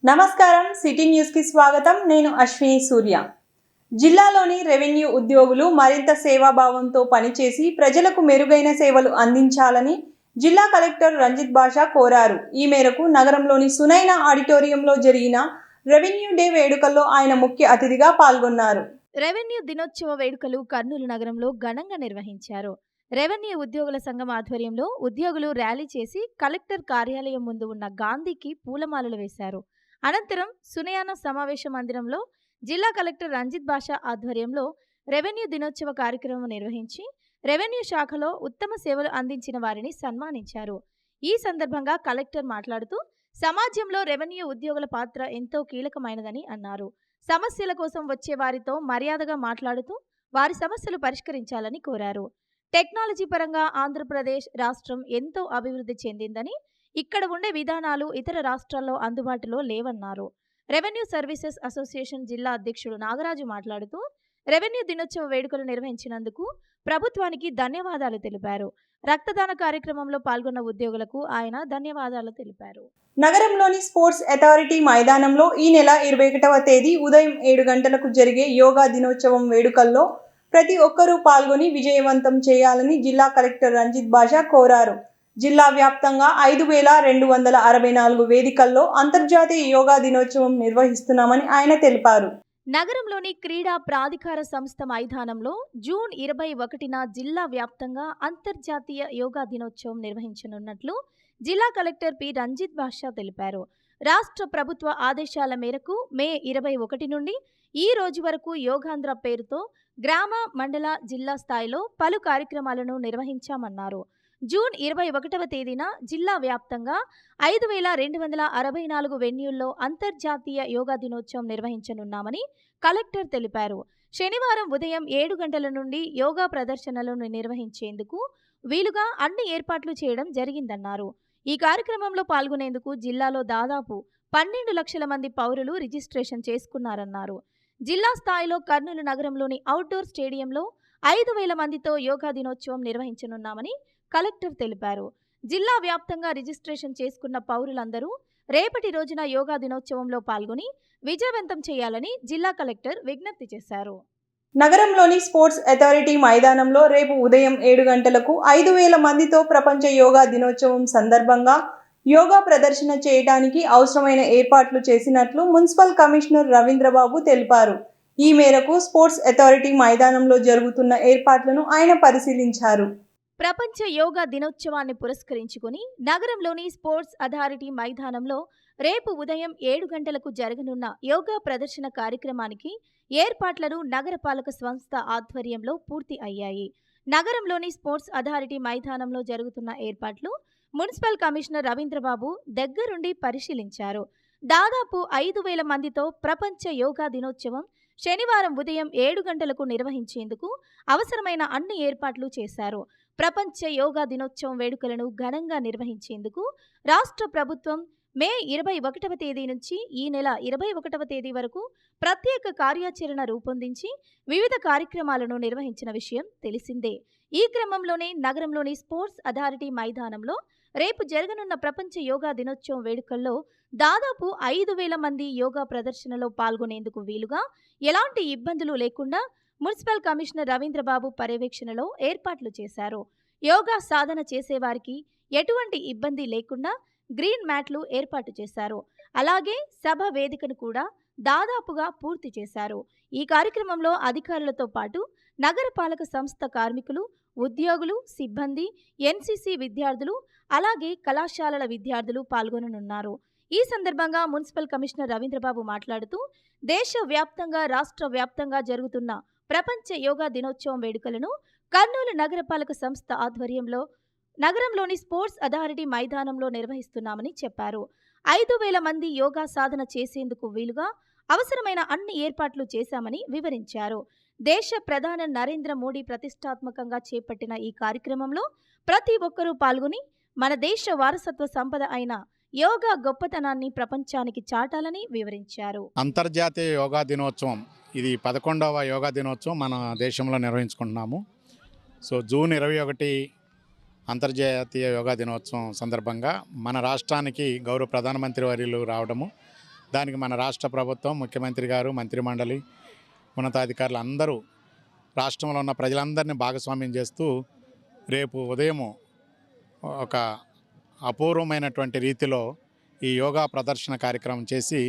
నమస్కారం city news కి స్వాగతం। నేను అశ్విని సూర్య। జిల్లాలోని రెవెన్యూ ఉద్యోగులు మరింత సేవాభావంతో పనిచేసి ప్రజలకు మెరుగైన సేవలు అందించాలని జిల్లా కలెక్టర్ రంజిత్ బాషా కోరారు। ఈ మేరకు నగరంలోని సునైనా ఆడిటోరియంలో జరిగిన రెవెన్యూ డే వేడుకల్లో ఆయన ముఖ్య అతిథిగా పాల్గొన్నారు। రెవెన్యూ దినోత్సవ వేడుకలు కర్నూలు నగరంలో ఘనంగా నిర్వహించారు। రెవెన్యూ ఉద్యోగుల సంఘం ఆధ్వర్యంలో ఉద్యోగులు ర్యాలీ చేసి కలెక్టర్ కార్యాలయం ముందు ఉన్న గాంధీకి పూలమాలలు వేశారు। అనంతరం సునయాన సమావేశ మందిరంలో జిల్లా కలెక్టర్ రంజిత్ బాషా ఆధ్వర్యంలో రెవెన్యూ దినోత్సవ కార్యక్రమం నిర్వహించి రెవెన్యూ శాఖలో ఉత్తమ సేవలు అందించిన వారిని సన్మానించారు। ఈ సందర్భంగా కలెక్టర్ మాట్లాడుతూ సమాజంలో రెవెన్యూ ఉద్యోగుల పాత్ర ఎంతో కీలకమైనదని అన్నారు। సమస్యల కోసం వచ్చే వారితో మర్యాదగా మాట్లాడుతూ వారి సమస్యలు పరిష్కరించాలని కోరారు। టెక్నాలజీ పరంగా ఆంధ్రప్రదేశ్ రాష్ట్రం ఎంతో అభివృద్ధి చెందిందని, ఇక్కడ ఉండే విధానాలు ఇతర రాష్ట్రాల్లో అందుబాటులో లేవన్నారు। రెవెన్యూ సర్వీసెస్ అసోసియేషన్ జిల్లా అధ్యక్షుడు నాగరాజు మాట్లాడుతూ రెవెన్యూ దినోత్సవ వేడుకలు నిర్వహించినందుకు ప్రభుత్వానికి ధన్యవాదాలు తెలిపారు। రక్తదాన కార్యక్రమంలో పాల్గొన్న ఉద్యోగులకు ఆయన ధన్యవాదాలు తెలిపారు। నగరంలోని స్పోర్ట్స్ అథారిటీ మైదానంలో ఈ నెల 21వ తేదీ ఉదయం 7 గంటలకు జరిగే యోగా దినోత్సవం వేడుకల్లో ప్రతి ఒక్కరూ పాల్గొని విజయవంతం చేయాలని జిల్లా కలెక్టర్ రంజిత్ బాషా కోరారు। జిల్లా వ్యాప్తంగా 5264 వేదికల్లో అంతర్జాతీయ యోగా దినోత్సవం నిర్వహిస్తున్నామని ఆయన తెలిపారు। నగరంలోని క్రీడా ప్రాధికార సంస్థ మైదానంలో జూన్ 21న జిల్లా వ్యాప్తంగా అంతర్జాతీయ యోగా దినోత్సవం నిర్వహించనున్నట్లు జిల్లా కలెక్టర్ పి రంజిత్ బాషా తెలిపారు। రాష్ట్ర ప్రభుత్వ ఆదేశాల మేరకు మే 21 నుండి ఈ రోజు వరకు యోగాంధ్ర పేరుతో గ్రామ మండల జిల్లా స్థాయిలో పలు కార్యక్రమాలను నిర్వహించామన్నారు। జూన్ 21వ తేదీన జిల్లా వ్యాప్తంగా 5264 వెన్యూల్లో అంతర్జాతీయ యోగా దినోత్సవం నిర్వహించనున్నామని కలెక్టర్ తెలిపారు। శనివారం ఉదయం 7 గంటల నుండి యోగా ప్రదర్శనలను నిర్వహించేందుకు వీలుగా అన్ని ఏర్పాట్లు చేయడం జరిగిందన్నారు। ఈ కార్యక్రమంలో పాల్గొనేందుకు జిల్లాలో దాదాపు 12 లక్షల మంది పౌరులు రిజిస్ట్రేషన్ చేసుకున్నారన్నారు। జిల్లా స్థాయిలో కర్నూలు నగరంలోని అవుట్డోర్ స్టేడియంలో 5000 మందితో యోగా దినోత్సవం నిర్వహించనున్నామని కలెక్టర్ తెలిపారు। జిల్లా వ్యాప్తంగా రిజిస్ట్రేషన్ చేసుకున్న పౌరులందరూ రేపటి రోజున యోగా దినోత్సవంలో పాల్గొని విజయవంతం చేయాలని జిల్లా కలెక్టర్ విజ్ఞప్తి చేశారు। నగరంలోని స్పోర్ట్స్ అథారిటీ మైదానంలో రేపు ఉదయం 7 గంటలకు 5000 మందితో ప్రపంచ యోగా దినోత్సవం సందర్భంగా యోగా ప్రదర్శన చేయడానికి అవసరమైన ఏర్పాట్లు చేసినట్లు మున్సిపల్ కమిషనర్ రవీంద్రబాబు తెలిపారు। ఈ మేరకు స్పోర్ట్స్ అథారిటీ మైదానంలో జరుగుతున్న ఏర్పాట్లను ఆయన పరిశీలించారు। ప్రపంచ యోగా దినోత్సవాన్ని పురస్కరించుకుని నగరంలోని స్పోర్ట్స్ అథారిటీ మైదానంలో రేపు ఉదయం 7 గంటలకు జరగనున్న యోగా ప్రదర్శన కార్యక్రమానికి ఏర్పాట్లను నగరపాలక సంస్థ ఆధ్వర్యంలో పూర్తి అయ్యాయి। నగరంలోని స్పోర్ట్స్ అథారిటీ మైదానంలో జరుగుతున్న ఏర్పాట్లు మున్సిపల్ కమిషనర్ రవీంద్రబాబు దగ్గరుండి పరిశీలించారు। దాదాపు 5000 మందితో ప్రపంచ యోగా దినోత్సవం శనివారం ఉదయం 7 గంటలకు నిర్వహించేందుకు అవసరమైన అన్ని ఏర్పాట్లు చేశారు। ప్రపంచ యోగా దినోత్సవం వేడుకలను ఘనంగా నిర్వహించేందుకు రాష్ట్ర ప్రభుత్వం మే 21వ తేదీ నుంచి ఈ నెల 21వ తేదీ వరకు ప్రత్యేక కార్యాచరణ రూపొందించి వివిధ కార్యక్రమాలను నిర్వహించిన విషయం తెలిసిందే। ఈ క్రమంలోనే నగరంలోని స్పోర్ట్స్ అథారిటీ మైదానంలో రేపు జరగనున్న ప్రపంచ యోగా దినోత్సవం వేడుకల్లో దాదాపు 5000 మంది యోగా ప్రదర్శనలో పాల్గొనేందుకు వీలుగా ఎలాంటి ఇబ్బందులు లేకుండా మున్సిపల్ కమిషనర్ రవీంద్రబాబు పర్యవేక్షణలో ఏర్పాట్లు చేశారు। యోగా సాధన చేసేవారికి ఎటువంటి ఇబ్బంది లేకుండా గ్రీన్ మ్యాట్లు ఏర్పాటు చేశారు। అలాగే సభ వేదికను కూడా దాదాపుగా పూర్తి చేశారు। ఈ కార్యక్రమంలో అధికారులతో పాటు నగరపాలక సంస్థ కార్మికులు, ఉద్యోగులు, సిబ్బంది, ఎన్సీసీ విద్యార్థులు, అలాగే కళాశాలల విద్యార్థులు పాల్గొననున్నారు। ఈ సందర్భంగా మున్సిపల్ కమిషనర్ రవీంద్రబాబు మాట్లాడుతూ దేశవ్యాప్తంగా రాష్ట్ర వ్యాప్తంగా జరుగుతున్న ప్రపంచ యోగా దినోత్సవం వేడుకలను కర్నూలు నగరపాలక సంస్థ ఆధ్వర్యంలో నగరంలోని స్పోర్ట్స్ అథారిటీ మైదానంలో నిర్వహిస్తున్నామని చెప్పారు। 5000 మంది యోగా సాధన చేసేందుకు వీలుగా అవసరమైన అన్ని ఏర్పాట్లు చేశామని వివరించారు। దేశ ప్రధాని నరేంద్ర మోడీ ప్రతిష్టాత్మకంగా చేపట్టిన ఈ కార్యక్రమంలో ప్రతి ఒక్కరూ పాల్గొని మన దేశ వారసత్వ సంపద అయిన యోగా గొప్పతనాన్ని ప్రపంచానికి చాటాలని వివరించారు। అంతర్జాతీయ యోగా దినోత్సవం ఇది 11వ యోగా దినోత్సవం మన దేశంలో నిర్వహించుకుంటున్నాము। సో జూన్ 21 అంతర్జాతీయ యోగా దినోత్సవం సందర్భంగా మన రాష్ట్రానికి గౌరవ ప్రధానమంత్రి వర్యులు రావడము, దానికి మన రాష్ట్ర ప్రభుత్వం, ముఖ్యమంత్రి గారు, మంత్రిమండలి, ఉన్నతాధికారులు అందరూ రాష్ట్రంలో ఉన్న ప్రజలందరినీ భాగస్వామ్యం చేస్తూ రేపు ఉదయం ఒక అపూర్వమైనటువంటి రీతిలో ఈ యోగా ప్రదర్శన కార్యక్రమం చేసి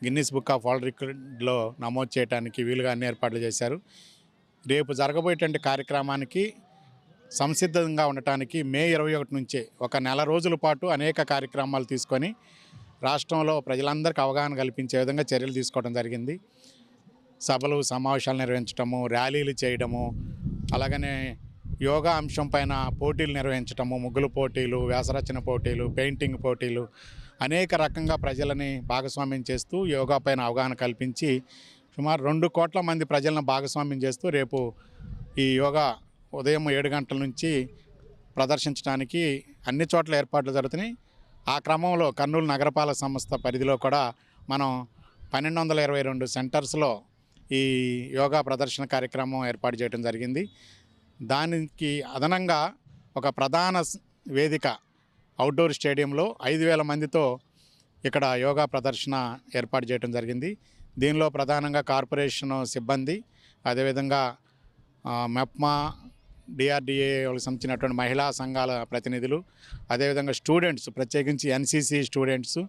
గిన్నిస్ బుక్ ఆఫ్ వరల్డ్ రికార్డులో నమోదు చేయడానికి వీలుగా అన్ని ఏర్పాట్లు చేశారు. రేపు జరగబోయేటువంటి కార్యక్రమానికి సంసిద్ధంగా ఉండటానికి మే 21 నుంచే ఒక నెల రోజుల పాటు అనేక కార్యక్రమాలు తీసుకొని రాష్ట్రంలో ప్రజలందరికీ అవగాహన కల్పించే విధంగా చర్యలు తీసుకోవడం జరిగింది. సభలు, సమావేశాలు నిర్వహించడము, ర్యాలీలు చేయడము, అలాగనే యోగా అంశం పైన పోటీలు నిర్వహించడము, ముగ్గులు పోటీలు, వ్యాసరచన పోటీలు, పెయింటింగ్ పోటీలు, అనేక రకంగా ప్రజలని భాగస్వామ్యం చేస్తూ యోగా పైన అవగాహన కల్పించి సుమారు 2 కోట్ల మంది ప్రజలను భాగస్వామ్యం చేస్తూ రేపు ఈ యోగా ఉదయం 7 గంటల నుంచి ప్రదర్శించడానికి అన్ని చోట్ల ఏర్పాట్లు జరుగుతున్నాయి. ఆ క్రమంలో కర్నూలు నగరపాలక సంస్థ పరిధిలో కూడా మనం 1222 సెంటర్స్లో ఈ యోగా ప్రదర్శన కార్యక్రమం ఏర్పాటు చేయడం జరిగింది. దానికి అదనంగా ఒక ప్రధాన వేదిక అవుట్డోర్ స్టేడియంలో 5,000 మందితో ఇక్కడ యోగా ప్రదర్శన ఏర్పాటు చేయడం జరిగింది. దీనిలో ప్రధానంగా కార్పొరేషన్ సిబ్బంది, అదేవిధంగా మెప్మా, డిఆర్డిఏ వాళ్ళకి సంబంధించినటువంటి మహిళా సంఘాల ప్రతినిధులు, అదేవిధంగా స్టూడెంట్స్, ప్రత్యేకించి ఎన్సీసీ స్టూడెంట్స్,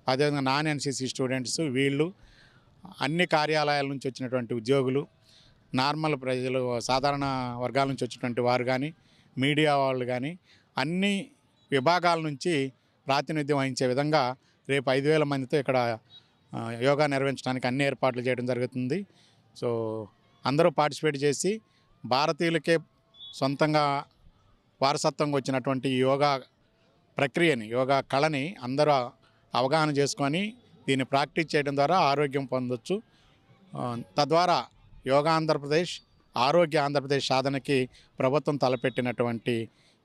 అదేవిధంగా నాన్ ఎన్సీసీ స్టూడెంట్స్, వీళ్ళు అన్ని కార్యాలయాల నుంచి వచ్చినటువంటి ఉద్యోగులు, నార్మల్ ప్రజలు, సాధారణ వర్గాల నుంచి వచ్చినటువంటి వారు కానీ, మీడియా వాళ్ళు కానీ అన్ని విభాగాల నుంచి ప్రాతినిధ్యం వహించే విధంగా రేపు 5,000 మందితో ఇక్కడ యోగా నిర్వహించడానికి అన్ని ఏర్పాట్లు చేయడం జరుగుతుంది. సో అందరూ పార్టిసిపేట్ చేసి భారతీయులకే సొంతంగా వారసత్వంగా వచ్చినటువంటి యోగా ప్రక్రియని, యోగా కళని అందరూ అవగాహన చేసుకొని దీన్ని ప్రాక్టీస్ చేయడం ద్వారా ఆరోగ్యం పొందొచ్చు. తద్వారా యోగా ఆంధ్రప్రదేశ్, ఆరోగ్య ఆంధ్రప్రదేశ్ సాధనకి ప్రభుత్వం తలపెట్టినటువంటి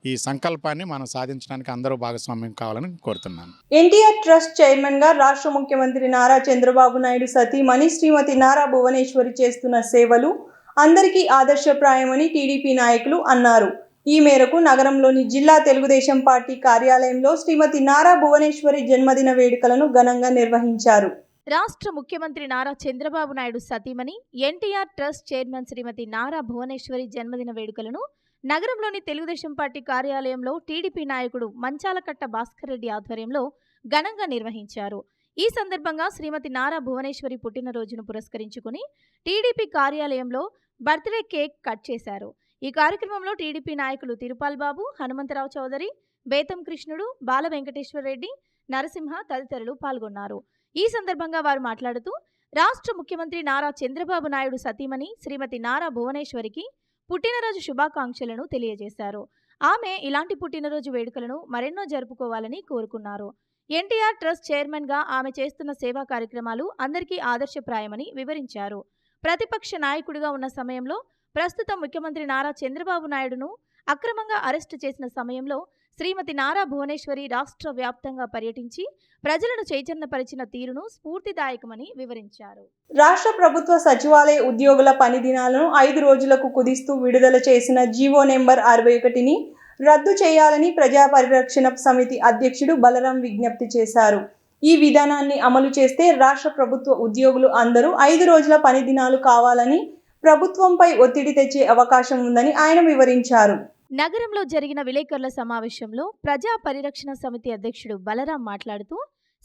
ఈ సంకల్పాన్ని మనం సాధించడానికి అందరూ భాగస్వామ్యం కావాలని కోరుతున్నాను. ఎన్టీఆర్ ట్రస్ట్ చైర్మన్ గా రాష్ట్ర ముఖ్యమంత్రి నారా చంద్రబాబు నాయుడు సతీమణి శ్రీమతి నారా భువనేశ్వరి చేస్తున్న సేవలు అందరికీ ఆదర్శప్రాయమని టీడీపీ నాయకులు అన్నారు. ఈ మేరకు నగరంలోని జిల్లా తెలుగుదేశం పార్టీ కార్యాలయంలో శ్రీమతి నారా భువనేశ్వరి జన్మదిన వేడుకలను ఘనంగా నిర్వహించారు. రాష్ట్ర ముఖ్యమంత్రి నారా చంద్రబాబు నాయుడు సతీమణి ఎన్టీఆర్ ట్రస్ట్ చైర్మన్ శ్రీమతి నారా భువనేశ్వరి జన్మదిన వేడుకలను నగరంలోని తెలుగుదేశం పార్టీ కార్యాలయంలో టీడీపీ నాయకుడు మంచాలకట్ట భాస్కర్ రెడ్డి ఆధ్వర్యంలో ఘనంగా నిర్వహించారు. ఈ సందర్భంగా శ్రీమతి నారా భువనేశ్వరి పుట్టినరోజును పురస్కరించుకుని టీడీపీ కార్యాలయంలో బర్త్డే కేక్ కట్ చేశారు. ఈ కార్యక్రమంలో టీడీపీ నాయకులు తిరుపాల్ బాబు, హనుమంతరావు చౌదరి, బేతం కృష్ణుడు, బాల వెంకటేశ్వర రెడ్డి, నరసింహ తదితరులు పాల్గొన్నారు. ఈ సందర్భంగా వారు మాట్లాడుతూ రాష్ట్ర ముఖ్యమంత్రి నారా చంద్రబాబు నాయుడు సతీమణి శ్రీమతి నారా భువనేశ్వరికి పుట్టినరోజు శుభాకాంక్షలను తెలియజేశారు. ఆమె ఇలాంటి పుట్టినరోజు వేడుకలను మరెన్నో జరుపుకోవాలని కోరుకున్నారు. ఎన్టీఆర్ ట్రస్ట్ చైర్మన్గా ఆమె చేస్తున్న సేవా కార్యక్రమాలు అందరికీ ఆదర్శప్రాయమని వివరించారు. ప్రతిపక్ష నాయకుడిగా ఉన్న సమయంలో ప్రస్తుత ముఖ్యమంత్రి నారా చంద్రబాబు నాయుడును అక్రమంగా అరెస్టు చేసిన సమయంలో శ్రీమతి నారా భువనేశ్వరి రాష్ట్ర వ్యాప్తంగా పర్యటించి ప్రజలను చైతన్యపరిచిన తీరును స్ఫూర్తిదాయకమని వివరించారు. రాష్ట్ర ప్రభుత్వ సచివాలయ ఉద్యోగుల పని దినాలను 5 రోజులకు కుదిస్తూ విడుదల చేసిన జీవో నెంబర్ 61ని రద్దు చేయాలని ప్రజా పరిరక్షణ సమితి అధ్యక్షుడు బలరాం విజ్ఞప్తి చేశారు. ఈ విధానాన్ని అమలు చేస్తే రాష్ట్ర ప్రభుత్వ ఉద్యోగులు అందరూ 5 రోజుల పని దినాలు కావాలని ప్రభుత్వంపై ఒత్తిడి తెచ్చే అవకాశం ఉందని ఆయన వివరించారు. నగరంలో జరిగిన విలేకరుల సమావేశంలో ప్రజా పరిరక్షణ సమితి అధ్యక్షుడు బలరాం మాట్లాడుతూ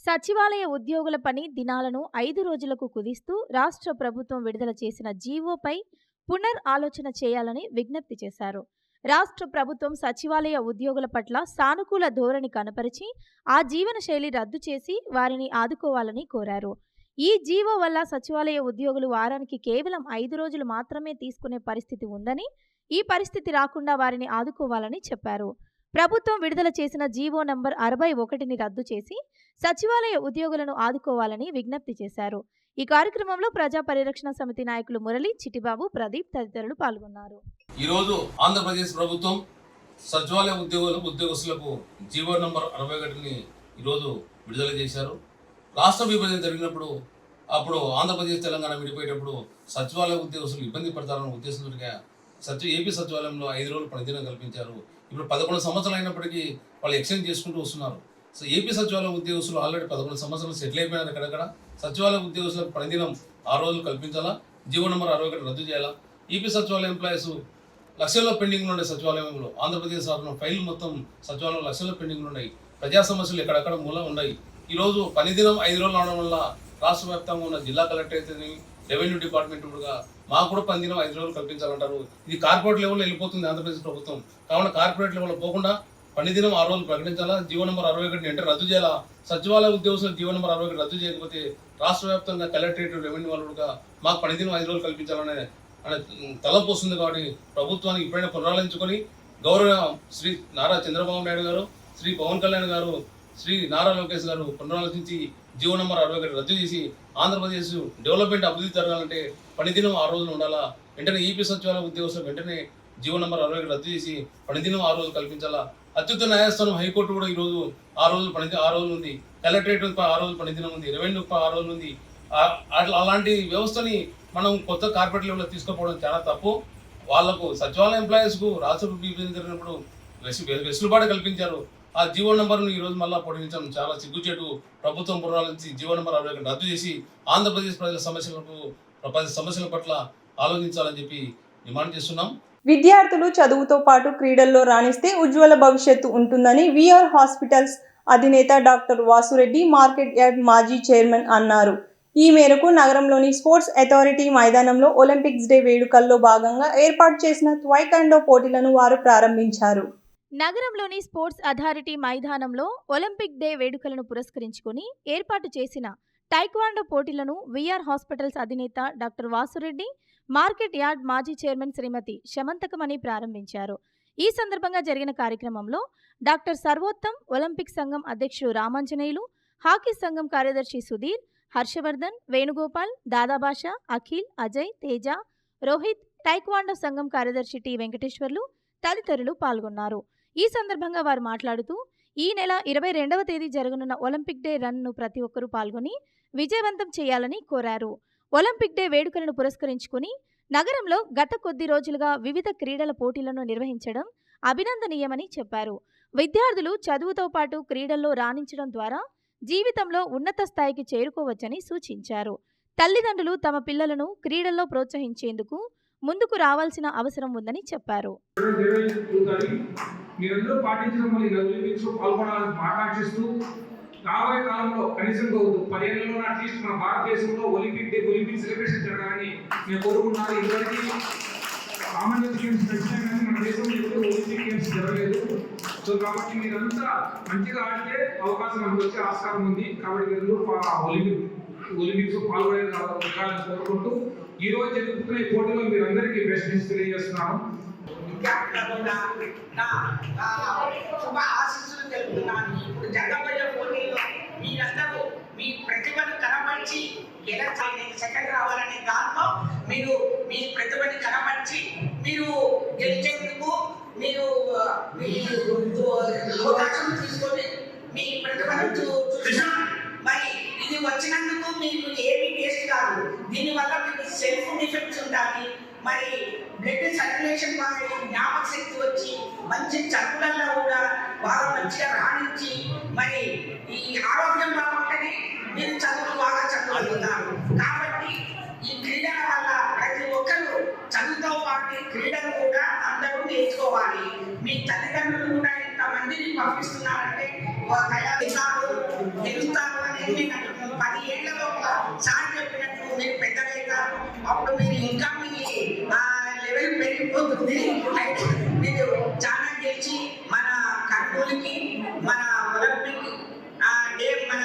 సచివాలయ ఉద్యోగుల పని దినాలను 5 రోజులకు కుదిస్తూ రాష్ట్ర ప్రభుత్వం విడుదల చేసిన జీవోపై పునర్ ఆలోచన చేయాలని విజ్ఞప్తి చేశారు. రాష్ట్ర ప్రభుత్వం సచివాలయ ఉద్యోగుల పట్ల సానుకూల ధోరణి కనపరిచి ఆ జీవన శైలి రద్దు చేసి వారిని ఆదుకోవాలని కోరారు. ఈ జీవో వల్ల సచివాలయ ఉద్యోగులు వారానికి కేవలం 5 రోజులు మాత్రమే తీసుకునే పరిస్థితి ఉందని, ఈ పరిస్థితి రాకుండా వారిని ఆదుకోవాలని చెప్పారు. ప్రభుత్వం విడుదల చేసిన జీవో నంబర్ 61ని రద్దు చేసి సచివాలయ ఉద్యోగులను ఆదుకోవాలని విజ్ఞప్తి చేశారు. ఈ కార్యక్రమంలో ప్రజా పరిరక్షణ సమితి నాయకులు మురళి, చిటిబాబు, ప్రదీప్ తదితరులు పాల్గొన్నారు. ఈరోజు ఆంధ్రప్రదేశ్ ప్రభుత్వం సచివాలయ ఉద్యోగస్తులకు జీవో నంబర్ 61ని ఈరోజు విడుదల చేశారు. రాష్ట్ర విభజన జరిగినప్పుడు అప్పుడు ఆంధ్రప్రదేశ్ తెలంగాణ విడిపోయేటప్పుడు సచివాలయ ఉద్యోగస్తులు ఇబ్బంది పడతారన్న ఉద్దేశంతో ఏపీ సచివాలయంలో 5 రోజులు పనిదినం కల్పించారు. ఇప్పుడు 11 సంవత్సరాలు అయినప్పటికీ వాళ్ళు ఎక్స్టెండ్ చేసుకుంటూ వస్తున్నారు. సో ఏపీ సచివాలయం ఉద్యోగస్తులు ఆల్రెడీ 11 సంవత్సరాలు సెటిల్ అయిపోయినారు. అక్కడక్కడ సచివాలయ ఉద్యోగస్తులకు పనిదినం 6 రోజులు కల్పించాలా, జీవో నెంబర్ 61 రద్దు చేయాలా. ఈపీ సచివాలయ ఎంప్లాయీస్ లక్షల్లో పెండింగ్లో ఉండే సచివాలయంలో ఆంధ్రప్రదేశ్ రాష్ట్రంలో ఫైల్ మొత్తం సచివాలయంలో లక్షల్లో పెండింగ్లు ఉన్నాయి. ప్రజా సమస్యలు ఎక్కడెక్కడ మూల ఉన్నాయి. ఈరోజు పనిదినం 5 రోజులు అవడం వల్ల రాష్ట్ర వ్యాప్తంగా ఉన్న జిల్లా కలెక్టర్ అయితే రెవెన్యూ డిపార్ట్మెంట్ కూడా మాకు కూడా పనిదినం 5 రోజులు కల్పించాలంటారు. ఇది కార్పొరేట్ లెవెల్లో వెళ్ళిపోతుంది ఆంధ్రప్రదేశ్ ప్రభుత్వం. కావున కార్పొరేట్ లెవెల్లో పోకుండా పనిదినం 6 రోజులు ప్రకటించాలా, జీవో నెంబర్ 61 వెంటనే రద్దు చేయాలా. సచివాలయ ఉద్యోగస్తులు జీవో నెంబర్ 61 రద్దు చేయకపోతే రాష్ట్ర వ్యాప్తంగా కలెక్టరేట్ రెవెన్యూ వాళ్ళు కూడా మాకు పనిదినం 5 రోజులు కల్పించాలనే తలపు వస్తుంది. కాబట్టి ప్రభుత్వానికి ఇప్పుడైనా పునరాలోచించుకొని గౌరవ శ్రీ నారా చంద్రబాబు నాయుడు గారు, శ్రీ పవన్ కళ్యాణ్ గారు, శ్రీ నారా లోకేష్ గారు పునరాలోచించి జీవో నెంబర్ 61 రద్దు చేసి ఆంధ్రప్రదేశ్ డెవలప్మెంట్ అభివృద్ధి జరగాలంటే పనిదినం 6 రోజులు ఉండాలా. వెంటనే ఈపీ సచివాలయ ఉద్యోగస్తులు వెంటనే జీవో నెంబర్ 61 రద్దు చేసి పనిదినం 6 రోజులు కల్పించాలా. అత్యున్నత న్యాయస్థానం హైకోర్టు కూడా ఈరోజు 6 రోజులు ఉంది. కలెక్టరేట్ 6 రోజులు పనిదినం ఉంది. రెవెన్యూ 6 రోజులు ఉంది. అలాంటి వ్యవస్థని మనం కొత్త కార్పొరేట్ లెవెల్లో తీసుకుపోవడం చాలా తప్పు. వాళ్లకు సచివాలయ ఎంప్లాయీస్కు రాష్ట్ర విభజన జరిగినప్పుడు వెసులుబాటు కల్పించారు. ఆ జీవో నెంబర్ను ఈరోజు మళ్ళీ పొడిగించడం చాలా సిగ్గుచేటు. ప్రభుత్వం పునరాలోచించి జీవో నెంబర్ 61 రద్దు చేసి ఆంధ్రప్రదేశ్ ప్రజల సమస్యల పట్ల ఆలోచించాలని చెప్పి డిమాండ్ చేస్తున్నాం. విద్యార్థులు చదువుతో పాటు క్రీడల్లో రాణిస్తే ఉజ్వల భవిష్యత్తు ఉంటుందని విఆర్ హాస్పిటల్స్ అధినేత డాక్టర్ వాసురెడ్డి మార్కెట్ యార్డ్ మాజీ చైర్మన్ అన్నారు. ఈ మేరకు నగరంలోని స్పోర్ట్స్ అథారిటీ మైదానంలో ఒలింపిక్స్ డే వేడుకల్లో భాగంగా ఏర్పాటు చేసిన ట్వైకాండో పోటీలను వారు ప్రారంభించారు. నగరంలోని స్పోర్ట్స్ అథారిటీ మైదానంలో ఒలింపిక్ డే వేడుకలను పురస్కరించుకుని ఏర్పాటు చేసిన టైక్వాండో పోటీలను విఆర్ హాస్పిటల్స్ అధినేత డాక్టర్ వాసురెడ్డి మార్కెట్ యార్డ్ మాజీ చైర్మన్ శ్రీమతి శమంతకమణి ప్రారంభించారు. ఈ సందర్భంగా జరిగిన కార్యక్రమంలో డాక్టర్ సర్వోత్తం, ఒలింపిక్ సంఘం అధ్యక్షుడు రామాంజనేయులు, హాకీ సంఘం కార్యదర్శి సుధీర్, హర్షవర్ధన్, వేణుగోపాల్, దాదాబాష, అఖిల్, అజయ్, తేజ, రోహిత్, టైక్వాండో సంఘం కార్యదర్శి టి వెంకటేశ్వర్లు తదితరులు పాల్గొన్నారు. ఈ సందర్భంగా వారు మాట్లాడుతూ ఈ నెల 22వ తేదీ జరగనున్న ఒలింపిక్ డే రన్ను ప్రతి ఒక్కరూ పాల్గొని విజయవంతం చేయాలని కోరారు. ఒలింపిక్ డే వేడుకలను పురస్కరించుకుని నగరంలో గత కొద్ది రోజులుగా వివిధ క్రీడల పోటీలను నిర్వహించడం అభినందనీయమని చెప్పారు. విద్యార్థులు చదువుతో పాటు క్రీడల్లో రాణించడం ద్వారా జీవితంలో ఉన్నత స్థాయికి చేరుకోవచ్చని సూచించారు. తల్లిదండ్రులు తమ పిల్లలను క్రీడల్లో ప్రోత్సహించేందుకు ముందుకు రావాల్సిన అవసరం ఉందని చెప్పారు. మీరందరూ పాటించడం వల్ల ఒలింపిక్స్ పాల్గొనాలని ఆకాంక్షిస్తూ రాబోయే కాలంలో కనీసం 10 ఏళ్లలో అట్లీస్ట్ మన భారతదేశంలో ఒలింపిక్ సెలబ్రేషన్ జరగాలని నేను కోరుకుంటున్నాను. ఇదివరకు కామన్వెల్త్ గేమ్స్ వచ్చినా కానీ మన దేశంలో ఎప్పుడు ఒలింపిక్ గేమ్స్ జరగలేదు. సో కాబట్టి మీరంతా మంచిగా ఆడితే అవకాశం మనకు వచ్చే ఆస్కారం ఉంది. కాబట్టి మీరందరూ ఒలింపిక్స్ పాల్గొనాలని కోరుకుంటూ ఈ రోజు జరుగుతున్న ఈ పోటీలో మీరందరికీ బెస్ట్ విషెస్ తెలియజేస్తున్నాను. శుభ ఆశీస్సులు తెలుపుతున్నాను. ఇప్పుడు జరగబోయే పోటీల్లో మీరందరూ మీ ప్రతిభను కనబరిచి సెకండ్ రావాలనే దాంట్లో మీరు మీ ప్రతిభని కనబరిచి మీరు గెలిచేందుకు మీరు అవకాశం తీసుకొని మీ ప్రతిభను మరి ఇది వచ్చినందుకు మీకు ఏమీ వేస్ట్ కాదు. దీనివల్ల మీకు సెల్ఫ్ డిఫెన్స్ ఉండాలి. మరి బ్లడ్ సర్క్యులేషన్ బాగా జ్ఞాపక శక్తి వచ్చి మంచి చదువులలో కూడా బాగా మంచిగా రాణించి మరి ఈ ఆరోగ్యం బాగుంటేనే మీరు చదువులు బాగా చదువుతున్నారు. కాబట్టి ఈ క్రీడల వల్ల ప్రతి ఒక్కరు చదువుతో పాటు క్రీడలు కూడా అందరూ నేర్చుకోవాలి. మీ తల్లిదండ్రులు కూడా ఇంతమందిని పంపిస్తున్నారంటే తెలుస్తారు అనేది 10 ఏళ్లలో సార్ చెప్పినట్టు మీరు పెద్దగైతారు. అప్పుడు మీరు ఇంకా మీ లెవెల్ పెరిగిపోతుంది. మీరు చాలా గెలిచి మన కర్నూలుకి మన ఒలింపిక్ డే మన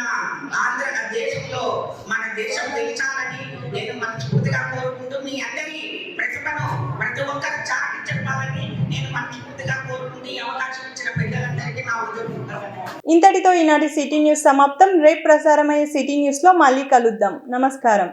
దేశంలో మన దేశం గెలిచాలని నేను మనస్ఫూర్తిగా కోరుకుంటూ మీ అందరి ప్రతిభను ప్రతి ఒక్కరు చాటి చెప్పాలని నేను మనస్ఫూర్తిగా కోరుకుంటూ ఈ అవకాశం ఇచ్చిన పెద్దలందరికీ నా ఉద్యోగం. ఇంతటితో ఈనాటి సిటీ న్యూస్ సమాప్తం. రేపు ప్రసారమయ్యే సిటీ న్యూస్లో మళ్ళీ కలుద్దాం. నమస్కారం.